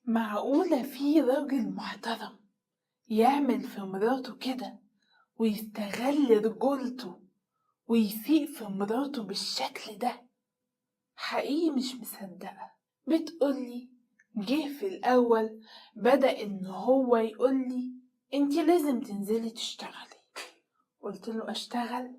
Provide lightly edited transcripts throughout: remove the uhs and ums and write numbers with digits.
معقولة في راجل محترم يعمل في مراته كده ويستغل رجولته ويسيء في مراته بالشكل ده؟ حقيقي مش مصدقة. بتقولي جه في الأول بدأ إن هو يقولي انتي لازم تنزلي تشتغلي. قلت له أشتغل؟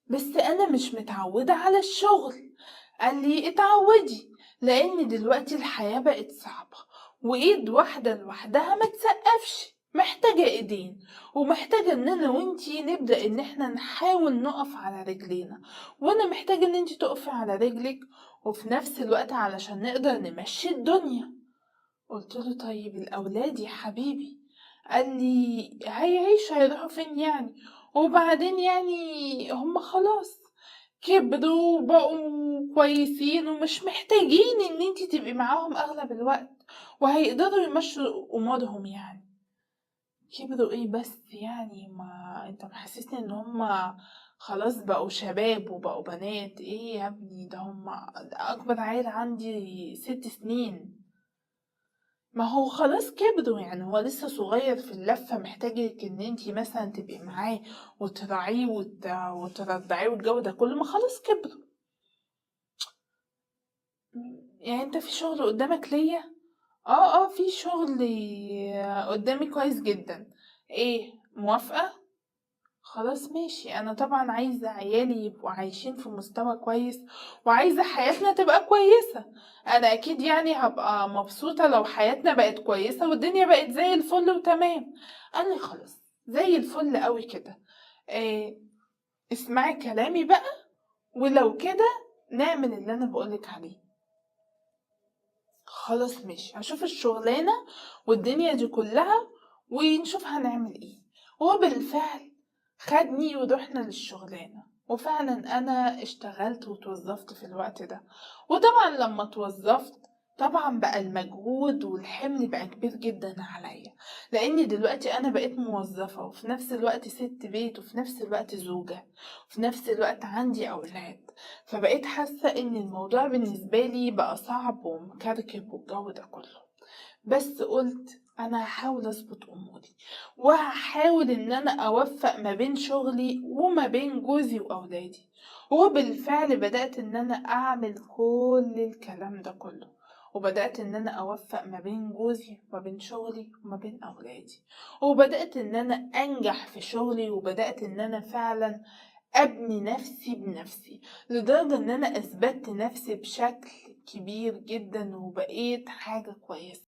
بس أنا مش متعودة على الشغل. قال لي اتعودي، لأن دلوقتي الحياة بقت صعبة وإيد واحدة لوحدها ما تسقفش، محتاجة إيدين، ومحتاجة إن أنا وإنتي نبدأ إن إحنا نحاول نقف على رجلينا، وأنا محتاجة إن إنتي تقفي على رجلك وفي نفس الوقت علشان نقدر نمشي الدنيا. قلت له طيب الأولاد يا حبيبي؟ قال لي هيعيشوا، هيروحوا فين يعني؟ وبعدين يعني هم خلاص كبروا وبقوا كويسين ومش محتاجين ان انتي تبقي معاهم اغلب الوقت، وهيقدروا يمشوا امورهم يعني. كبروا ايه بس يعني؟ ما انت محسسني ان هم خلاص بقوا شباب وبقوا بنات. ايه يا ابني ده ده اكبر عيل عندي 6 سنين. ما هو خلاص كبروا يعني، هو لسه صغير في اللفة، محتاجك ان انتي مثلا تبقي معاه وتراعيه وترضعيه والجو ده كله. ما خلاص كبروا. يعني انت في شغل قدامك ليا؟ اه في شغل قدامي كويس جدا. ايه موافقة؟ خلاص ماشي. انا طبعا عايزة عيالي يبقوا عايشين في مستوى كويس، وعايزة حياتنا تبقى كويسة. انا اكيد يعني هبقى مبسوطة لو حياتنا بقت كويسة والدنيا بقت زي الفل وتمام. قال لي خلاص زي الفل قوي كده. إيه، اسمعي كلامي بقى، ولو كده نعمل اللي انا بقولك عليه. خلاص ماشي، هشوف الشغلانة والدنيا دي كلها ونشوف هنعمل ايه. وهو بالفعل خدني ورحنا للشغلانة، وفعلا انا اشتغلت وتوظفت في الوقت ده. وطبعا لما توظفت طبعا بقى المجهود والحمل بقى كبير جدا عليا، لان دلوقتي انا بقيت موظفة وفي نفس الوقت ست بيت وفي نفس الوقت زوجة وفي نفس الوقت عندي اولاد. فبقيت حاسة ان الموضوع بالنسبة لي بقى صعب ومكركب والجو ده كله. بس قلت انا هحاول اظبط اموري، وهحاول ان انا اوفق ما بين شغلي وما بين جوزي واولادي. وبالفعل بدأت ان انا اعمل كل الكلام ده كله، وبدأت ان انا اوفق ما بين جوزي وما بين شغلي وما بين اولادي. وبدأت ان انا انجح في شغلي، وبدأت ان انا فعلا ابني نفسي بنفسي، لدرجة ان انا اثبتت نفسي بشكل كبير جدا وبقيت حاجة كويسة.